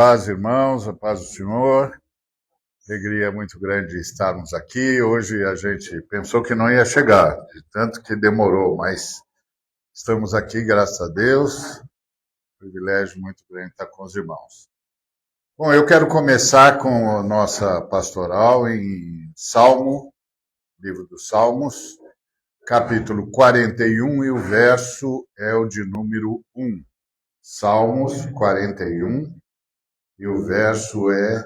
Paz, irmãos, a paz do Senhor. Alegria muito grande estarmos aqui. Hoje a gente pensou que não ia chegar, de tanto que demorou, mas estamos aqui, graças a Deus. Privilégio muito grande estar com os irmãos. Bom, eu quero começar com a nossa pastoral em Salmo, livro dos Salmos, capítulo 41, e o verso é o de número 1. Salmos 41. E o verso é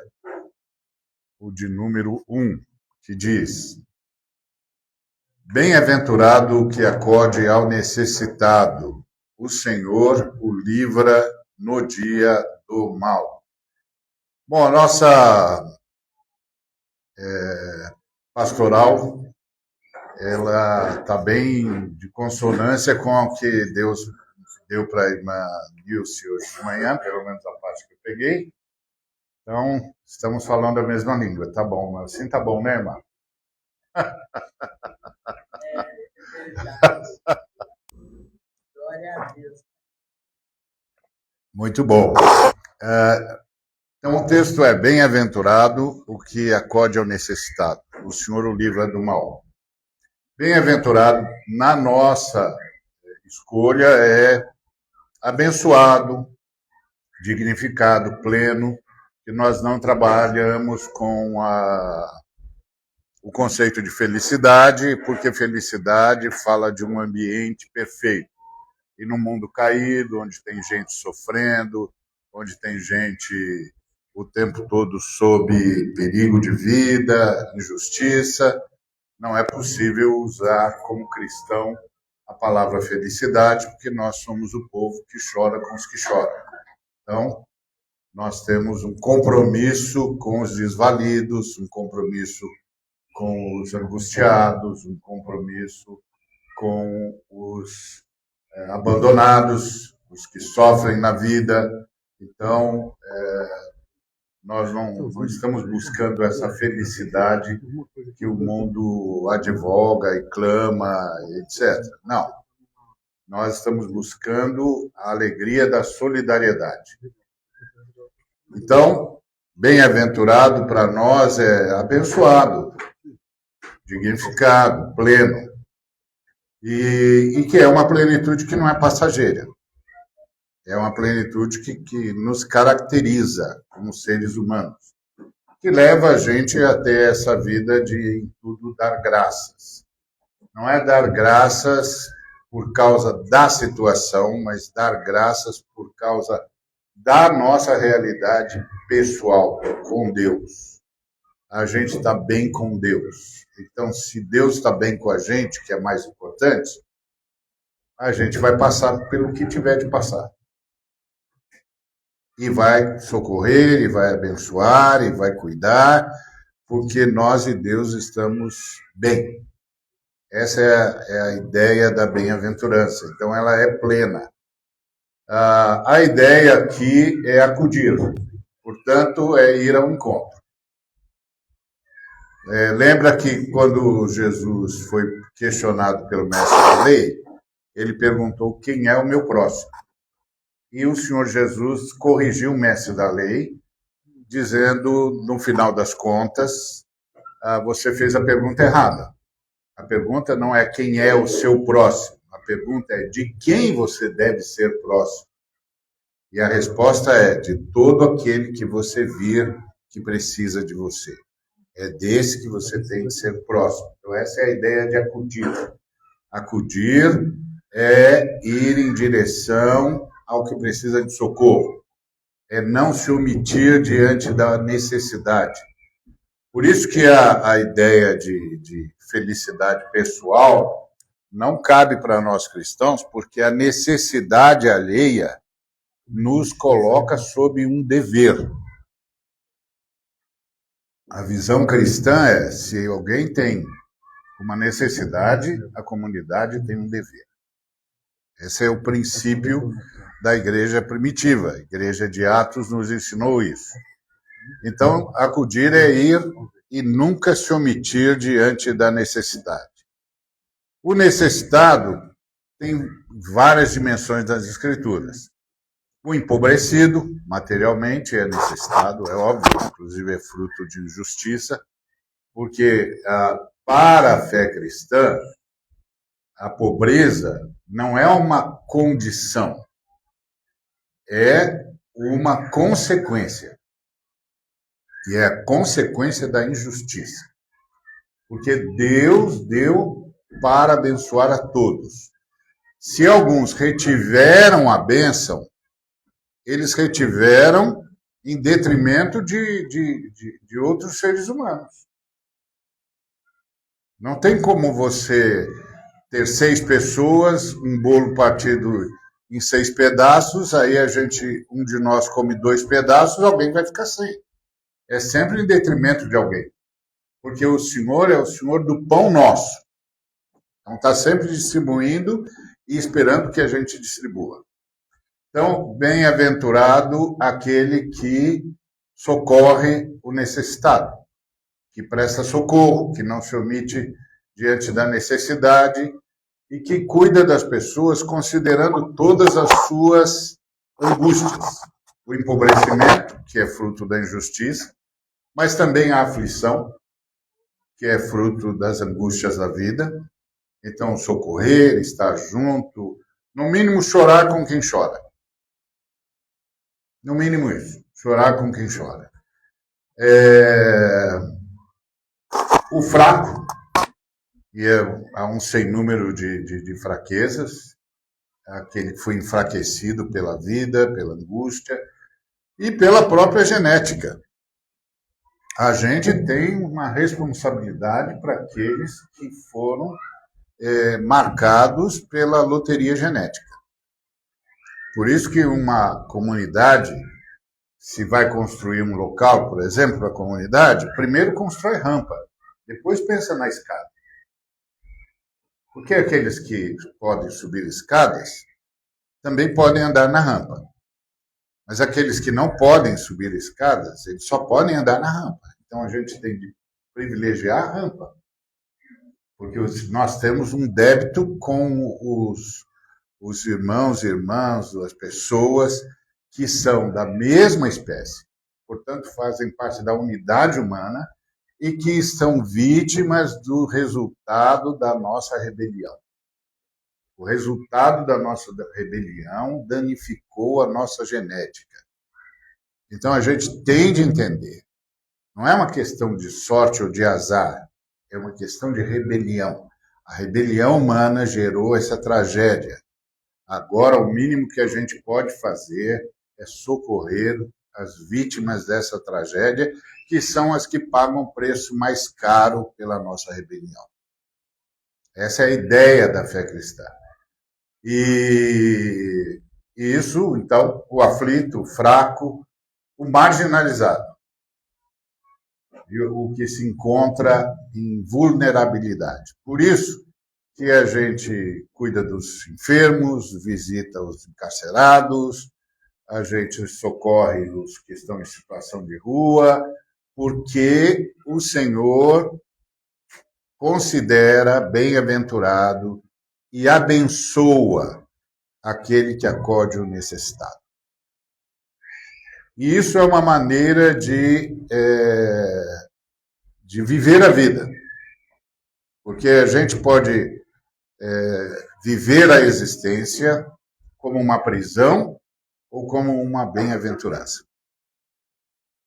o de número 1, que diz: Bem-aventurado o que acode ao necessitado, o Senhor o livra no dia do mal. Bom, a nossa pastoral, ela está bem de consonância com o que Deus deu para a irmã Nilce hoje de manhã, pelo menos a parte que eu peguei. Então, estamos falando a mesma língua, tá bom, assim tá bom, né, irmã? Glória a Deus. Muito bom. Então, o texto é: Bem-aventurado o que acode ao necessitado, o Senhor o livra do mal. Bem-aventurado, na nossa escolha, é abençoado, dignificado, pleno, que nós não trabalhamos com o conceito de felicidade, porque felicidade fala de um ambiente perfeito. E num mundo caído, onde tem gente sofrendo, onde tem gente o tempo todo sob perigo de vida, injustiça, não é possível usar como cristão a palavra felicidade, porque nós somos o povo que chora com os que choram. Então, nós temos um compromisso com os desvalidos, um compromisso com os angustiados, um compromisso com os abandonados, os que sofrem na vida. Então, nós não estamos buscando essa felicidade que o mundo advoga e clama, etc. Não. Nós estamos buscando a alegria da solidariedade. Então, bem-aventurado para nós é abençoado, dignificado, pleno. E que é uma plenitude que não é passageira. É uma plenitude que nos caracteriza como seres humanos, que leva a gente a ter essa vida de em tudo dar graças. Não é dar graças por causa da situação, mas dar graças por causa da nossa realidade pessoal com Deus. A gente está bem com Deus. Então, se Deus está bem com a gente, que é mais importante, a gente vai passar pelo que tiver de passar. E vai socorrer, e vai abençoar, e vai cuidar, porque nós e Deus estamos bem. Essa é a ideia da bem-aventurança. Então, ela é plena. A ideia aqui é acudir, portanto, é ir ao encontro. Lembra que quando Jesus foi questionado pelo mestre da lei, ele perguntou: quem é o meu próximo? E o Senhor Jesus corrigiu o mestre da lei, dizendo, no final das contas, você fez a pergunta errada. A pergunta não é quem é o seu próximo, a pergunta é de quem você deve ser próximo. E a resposta é de todo aquele que você vir que precisa de você. É desse que você tem que ser próximo. Então, essa é a ideia de acudir. Acudir é ir em direção ao que precisa de socorro. É não se omitir diante da necessidade. Por isso que a ideia de felicidade pessoal não cabe para nós cristãos, porque a necessidade alheia nos coloca sob um dever. A visão cristã é: se alguém tem uma necessidade, a comunidade tem um dever. Esse é o princípio da igreja primitiva. A igreja de Atos nos ensinou isso. Então, acudir é ir e nunca se omitir diante da necessidade. O necessitado tem várias dimensões das Escrituras. O empobrecido, materialmente, é necessitado, é óbvio, inclusive é fruto de injustiça, porque para a fé cristã, a pobreza não é uma condição, é uma consequência. E é a consequência da injustiça. Porque Deus deu para abençoar a todos. Se alguns retiveram a bênção, eles retiveram em detrimento de outros seres humanos. Não tem como você ter 6 pessoas, um bolo partido em 6 pedaços, aí um de nós come 2 pedaços, alguém vai ficar sem. É sempre em detrimento de alguém. Porque o Senhor é o Senhor do pão nosso. Então está sempre distribuindo e esperando que a gente distribua. Então, bem-aventurado aquele que socorre o necessitado, que presta socorro, que não se omite diante da necessidade e que cuida das pessoas considerando todas as suas angústias. O empobrecimento, que é fruto da injustiça, mas também a aflição, que é fruto das angústias da vida. Então, socorrer, estar junto, no mínimo chorar com quem chora. No mínimo isso, chorar com quem chora. O fraco, e há um sem número de fraquezas, aquele que foi enfraquecido pela vida, pela angústia e pela própria genética. A gente tem uma responsabilidade para aqueles que foram marcados pela loteria genética. Por isso que uma comunidade, se vai construir um local, por exemplo, para a comunidade, primeiro constrói rampa, depois pensa na escada. Porque aqueles que podem subir escadas também podem andar na rampa. Mas aqueles que não podem subir escadas, eles só podem andar na rampa. Então a gente tem de privilegiar a rampa. Porque nós temos um débito com os irmãos e irmãs, as pessoas que são da mesma espécie, portanto fazem parte da unidade humana e que estão vítimas do resultado da nossa rebelião. O resultado da nossa rebelião danificou a nossa genética. Então a gente tem de entender, não é uma questão de sorte ou de azar, é uma questão de rebelião. A rebelião humana gerou essa tragédia. Agora, o mínimo que a gente pode fazer é socorrer as vítimas dessa tragédia, que são as que pagam o preço mais caro pela nossa rebelião. Essa é a ideia da fé cristã. E isso, então, o aflito, o fraco, o marginalizado, o que se encontra em vulnerabilidade. Por isso que a gente cuida dos enfermos, visita os encarcerados, a gente socorre os que estão em situação de rua, porque o Senhor considera bem-aventurado e abençoa aquele que acode o necessitado. E isso é uma maneira de viver a vida. Porque a gente pode viver a existência como uma prisão ou como uma bem-aventurança.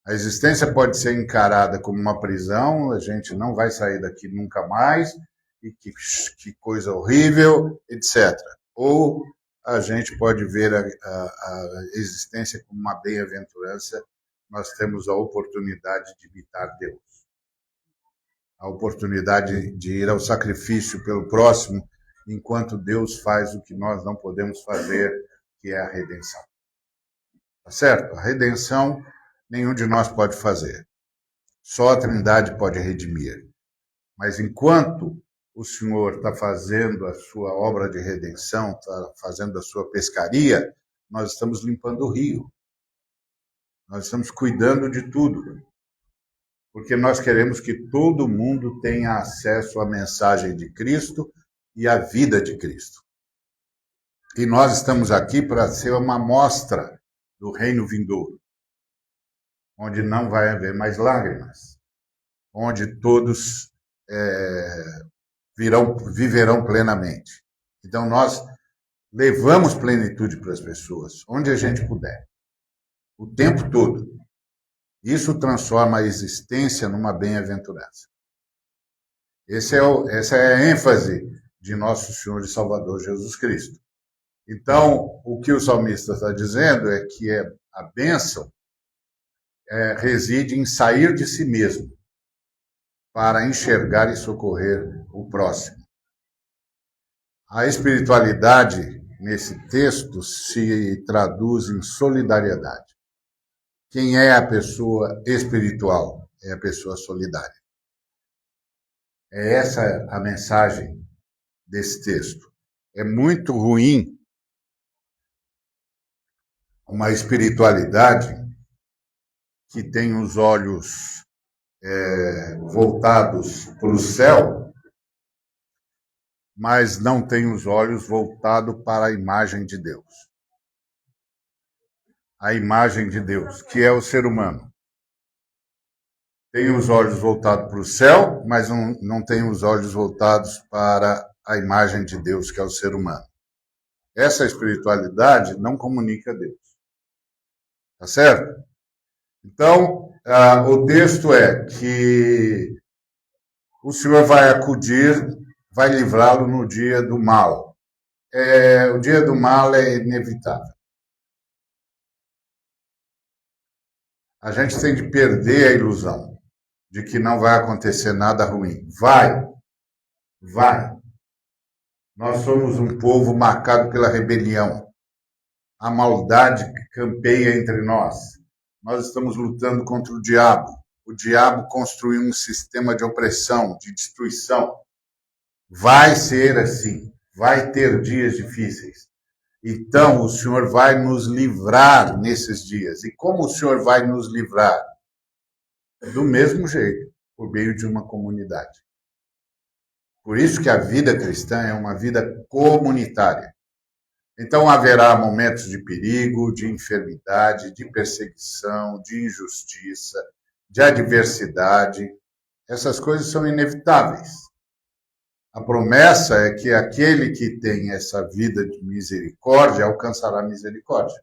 A existência pode ser encarada como uma prisão, a gente não vai sair daqui nunca mais, e que coisa horrível, etc. Ou a gente pode ver a existência como uma bem-aventurança, nós temos a oportunidade de imitar Deus. A oportunidade de ir ao sacrifício pelo próximo, enquanto Deus faz o que nós não podemos fazer, que é a redenção. Tá certo? A redenção nenhum de nós pode fazer. Só a Trindade pode redimir. Mas enquanto o Senhor está fazendo a sua obra de redenção, está fazendo a sua pescaria, nós estamos limpando o rio. Nós estamos cuidando de tudo. Porque nós queremos que todo mundo tenha acesso à mensagem de Cristo e à vida de Cristo. E nós estamos aqui para ser uma amostra do reino vindouro, onde não vai haver mais lágrimas, onde todos viverão plenamente. Então, nós levamos plenitude para as pessoas, onde a gente puder, o tempo todo. Isso transforma a existência numa bem-aventurança. Essa é a ênfase de nosso Senhor e Salvador Jesus Cristo. Então, o que o salmista está dizendo é que a bênção reside em sair de si mesmo para enxergar e socorrer o próximo. A espiritualidade, nesse texto, se traduz em solidariedade. Quem é a pessoa espiritual? É a pessoa solidária. É essa a mensagem desse texto. É muito ruim uma espiritualidade que tem os olhos voltados para o céu, mas não tem os olhos voltados para a imagem de Deus. A imagem de Deus, que é o ser humano. Tem os olhos voltados para o céu, mas não tem os olhos voltados para a imagem de Deus, que é o ser humano. Essa espiritualidade não comunica a Deus. Tá certo? Então, o texto é que o Senhor vai acudir, vai livrá-lo no dia do mal. O dia do mal é inevitável. A gente tem de perder a ilusão de que não vai acontecer nada ruim. Vai. Nós somos um povo marcado pela rebelião. A maldade campeia entre nós. Nós estamos lutando contra o diabo. O diabo construiu um sistema de opressão, de destruição. Vai ser assim. Vai ter dias difíceis. Então, o Senhor vai nos livrar nesses dias. E como o Senhor vai nos livrar? Do mesmo jeito, por meio de uma comunidade. Por isso que a vida cristã é uma vida comunitária. Então haverá momentos de perigo, de enfermidade, de perseguição, de injustiça, de adversidade. Essas coisas são inevitáveis. A promessa é que aquele que tem essa vida de misericórdia alcançará misericórdia.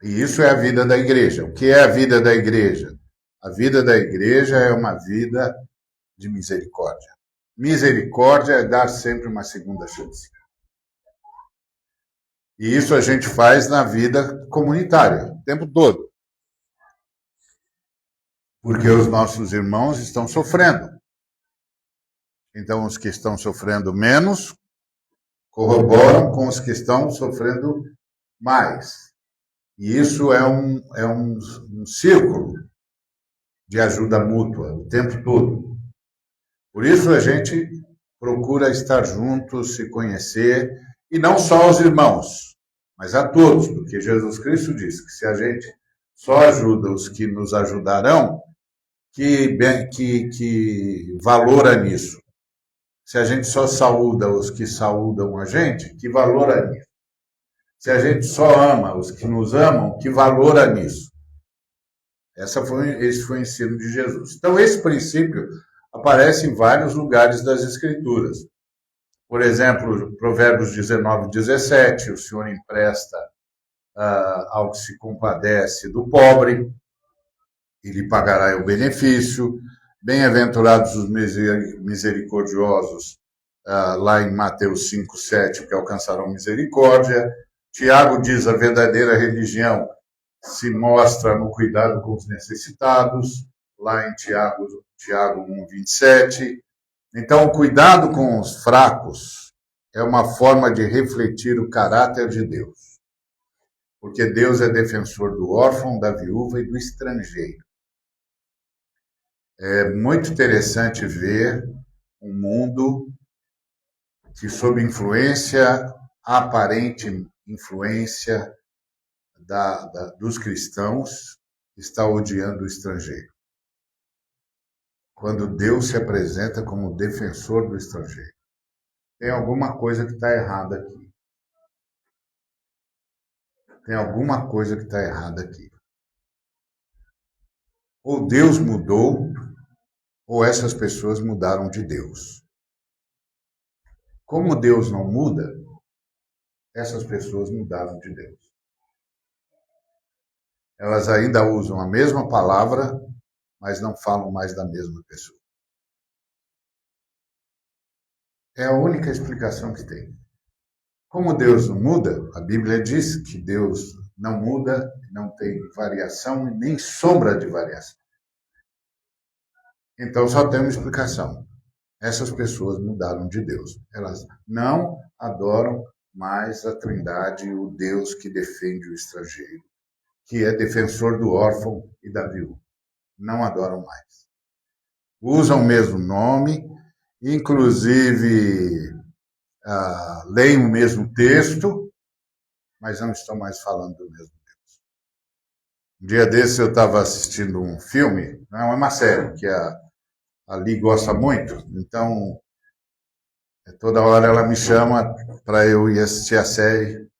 E isso é a vida da igreja. O que é a vida da igreja? A vida da igreja é uma vida de misericórdia. Misericórdia é dar sempre uma segunda chance. E isso a gente faz na vida comunitária, o tempo todo. Porque os nossos irmãos estão sofrendo. Então, os que estão sofrendo menos corroboram com os que estão sofrendo mais. E isso é um círculo de ajuda mútua o tempo todo. Por isso a gente procura estar juntos, se conhecer, e não só aos irmãos, mas a todos, porque Jesus Cristo disse que se a gente só ajuda os que nos ajudarão, que valor há nisso? Se a gente só saúda os que saúdam a gente, que valor há nisso? Se a gente só ama os que nos amam, que valor há nisso? Esse foi o ensino de Jesus. Então, esse princípio aparece em vários lugares das Escrituras. Por exemplo, Provérbios 19, 17, o Senhor empresta ao que se compadece do pobre, e lhe pagará o benefício. Bem-aventurados os misericordiosos, lá em Mateus 5, 7, que alcançarão misericórdia. Tiago diz, a verdadeira religião se mostra no cuidado com os necessitados, lá em Tiago 1, 27. Então, o cuidado com os fracos é uma forma de refletir o caráter de Deus. Porque Deus é defensor do órfão, da viúva e do estrangeiro. É muito interessante ver um mundo que, sob aparente influência dos cristãos, está odiando o estrangeiro. Quando Deus se apresenta como defensor do estrangeiro. Tem alguma coisa que está errada aqui. tem alguma coisa que está errada aqui. Ou Deus mudou, ou essas pessoas mudaram de Deus. Como Deus não muda, essas pessoas mudaram de Deus. Elas ainda usam a mesma palavra, mas não falam mais da mesma pessoa. É a única explicação que tem. Como Deus não muda, a Bíblia diz que Deus não muda, não tem variação e nem sombra de variação. Então só tem uma explicação. Essas pessoas mudaram de Deus. Elas não adoram mais a Trindade, o Deus que defende o estrangeiro, que é defensor do órfão e da viúva. Não adoram mais. Usam o mesmo nome, inclusive leem o mesmo texto, mas não estão mais falando do mesmo Deus. Um dia desse eu estava assistindo um filme, não é uma série, que a Li gosta muito, então toda hora ela me chama para eu ir assistir a série,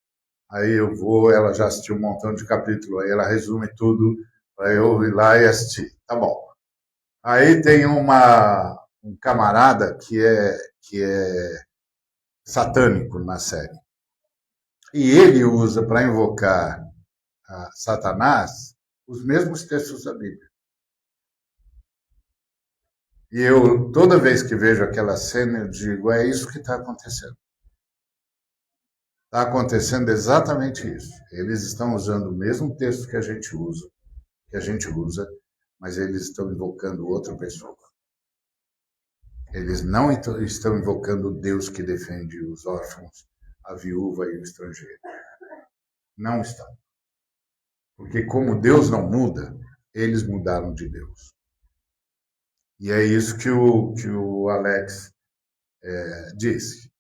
aí eu vou, ela já assistiu um montão de capítulos, aí ela resume tudo para eu ir lá e assistir. Tá bom. Aí tem um camarada que é satânico na série. E ele usa para invocar Satanás os mesmos textos da Bíblia. E eu, toda vez que vejo aquela cena, eu digo, é isso que está acontecendo. Está acontecendo exatamente isso. Eles estão usando o mesmo texto que a gente usa, mas eles estão invocando outra pessoa. Eles não estão invocando o Deus que defende os órfãos, a viúva e o estrangeiro. Não estão. Porque como Deus não muda, eles mudaram de Deus. E é isso que o Alex disse.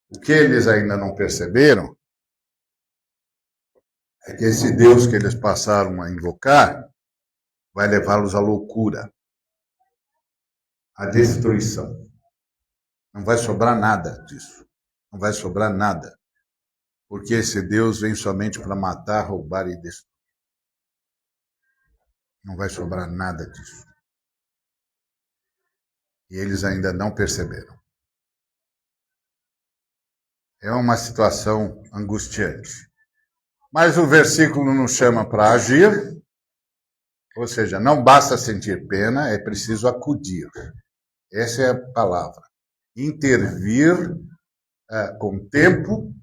O que eles ainda não perceberam é que esse Deus que eles passaram a invocar vai levá-los à loucura, à destruição. Não vai sobrar nada disso. Não vai sobrar nada. Porque esse Deus vem somente para matar, roubar e destruir. Não vai sobrar nada disso. E eles ainda não perceberam. É uma situação angustiante. Mas o versículo nos chama para agir, ou seja, não basta sentir pena, é preciso acudir. Essa é a palavra. Intervir com tempo,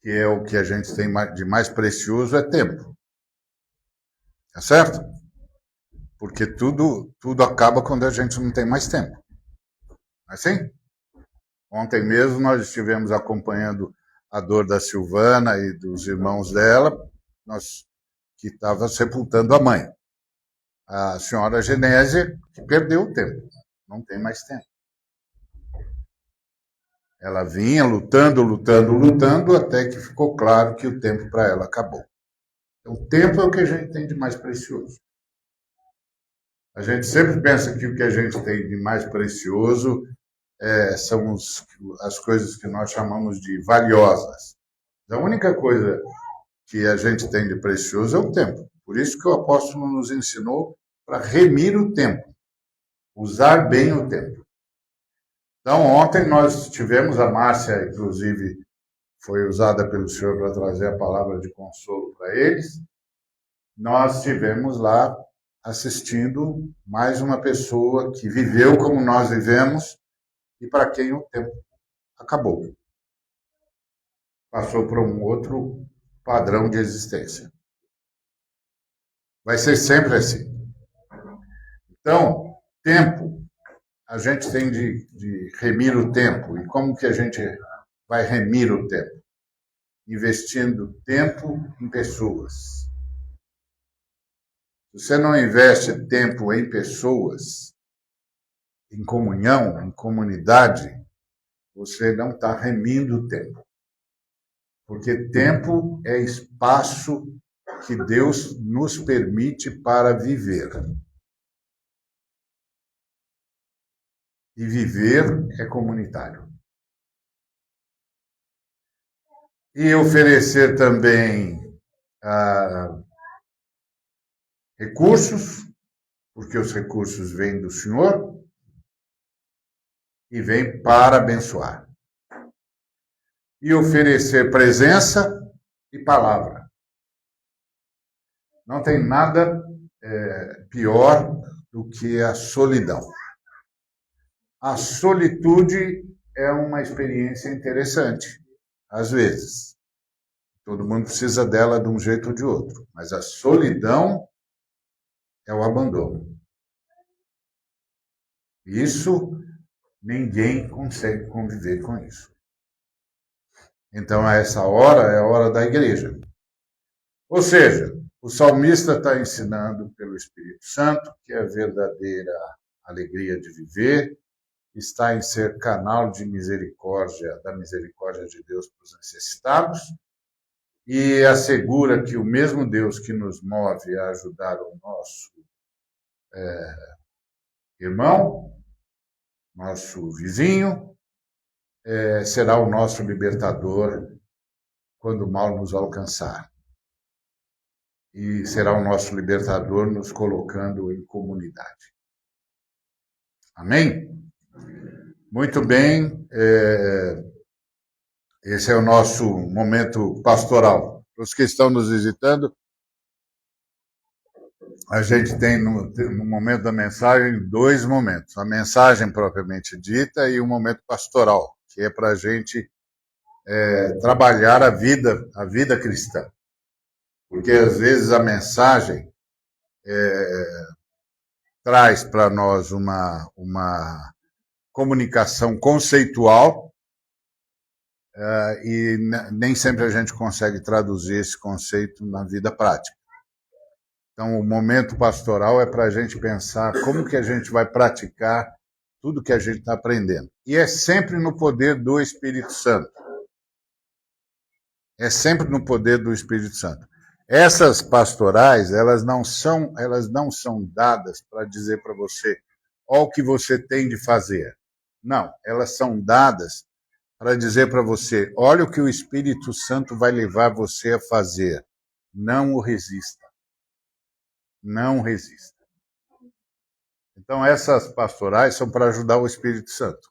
que é o que a gente tem de mais precioso, é tempo. Tá certo? Porque tudo acaba quando a gente não tem mais tempo. Não é assim? Ontem mesmo nós estivemos acompanhando a dor da Silvana e dos irmãos dela, que estava sepultando a mãe. A senhora Genese, que perdeu o tempo, não tem mais tempo. Ela vinha lutando, até que ficou claro que o tempo para ela acabou. Então, o tempo é o que a gente tem de mais precioso. A gente sempre pensa que o que a gente tem de mais precioso são as coisas que nós chamamos de valiosas. A única coisa que a gente tem de precioso é o tempo. Por isso que o apóstolo nos ensinou para remir o tempo, usar bem o tempo. Então, ontem nós tivemos, a Márcia, inclusive, foi usada pelo Senhor para trazer a palavra de consolo para eles. Nós tivemos lá assistindo mais uma pessoa que viveu como nós vivemos e para quem o tempo acabou. Passou para um outro padrão de existência. Vai ser sempre assim. Então, tempo, a gente tem de remir o tempo. E como que a gente vai remir o tempo? Investindo tempo em pessoas. Se você não investe tempo em pessoas, em comunhão, em comunidade, você não está remindo o tempo. Porque tempo é espaço que Deus nos permite para viver. E viver é comunitário. e oferecer também recursos, porque os recursos vêm do Senhor e vêm para abençoar. E oferecer presença e palavra. Não tem nada pior do que a solidão. A solitude é uma experiência interessante, às vezes. Todo mundo precisa dela de um jeito ou de outro. Mas a solidão é o abandono. Isso, ninguém consegue conviver com isso. Então, essa hora é a hora da igreja. Ou seja, o salmista está ensinando pelo Espírito Santo que a verdadeira alegria de viver está em ser canal de misericórdia, da misericórdia de Deus para os necessitados, e assegura que o mesmo Deus que nos move a ajudar o nosso irmão, nosso vizinho, será o nosso libertador quando o mal nos alcançar. E será o nosso libertador nos colocando em comunidade. Amém? Muito bem. Esse é o nosso momento pastoral. Para os que estão nos visitando, a gente tem no momento da mensagem 2 momentos. A mensagem propriamente dita e o momento pastoral, que é para a gente trabalhar a vida cristã. Porque às vezes a mensagem traz para nós uma comunicação conceitual e nem sempre a gente consegue traduzir esse conceito na vida prática. Então, o momento pastoral é para a gente pensar como que a gente vai praticar tudo que a gente está aprendendo. E é sempre no poder do Espírito Santo. É sempre no poder do Espírito Santo. Essas pastorais, elas não são dadas para dizer para você, ó o que você tem de fazer. Não, elas são dadas para dizer para você, olha o que o Espírito Santo vai levar você a fazer. Não o resista. Não resista. Então, essas pastorais são para ajudar o Espírito Santo.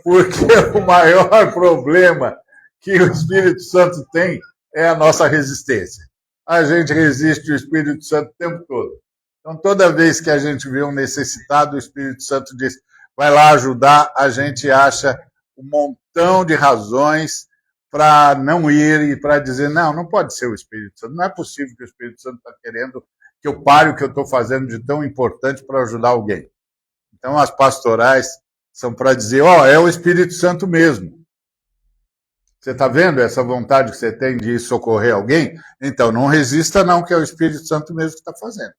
Porque o maior problema que o Espírito Santo tem é a nossa resistência. A gente resiste o Espírito Santo o tempo todo. Então, toda vez que a gente vê um necessitado, o Espírito Santo diz, vai lá ajudar, a gente acha um montão de razões para não ir e para dizer, não pode ser o Espírito Santo. Não é possível que o Espírito Santo está querendo que eu pare o que eu estou fazendo de tão importante para ajudar alguém. Então, as pastorais são para dizer, é o Espírito Santo mesmo. Você está vendo essa vontade que você tem de socorrer alguém? Então, não resista não, que é o Espírito Santo mesmo que está fazendo.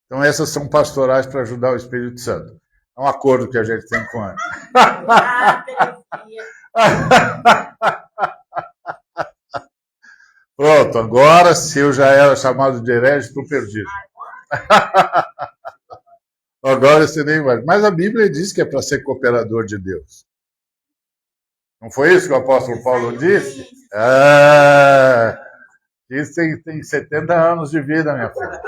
Então, essas são pastorais para ajudar o Espírito Santo. É um acordo que a gente tem com ela. Pronto, agora, se eu já era chamado de herege, estou perdido. Agora você nem vai. Mas a Bíblia diz que é para ser cooperador de Deus. Não foi isso que o apóstolo Paulo disse? Isso tem 70 anos de vida, minha filha.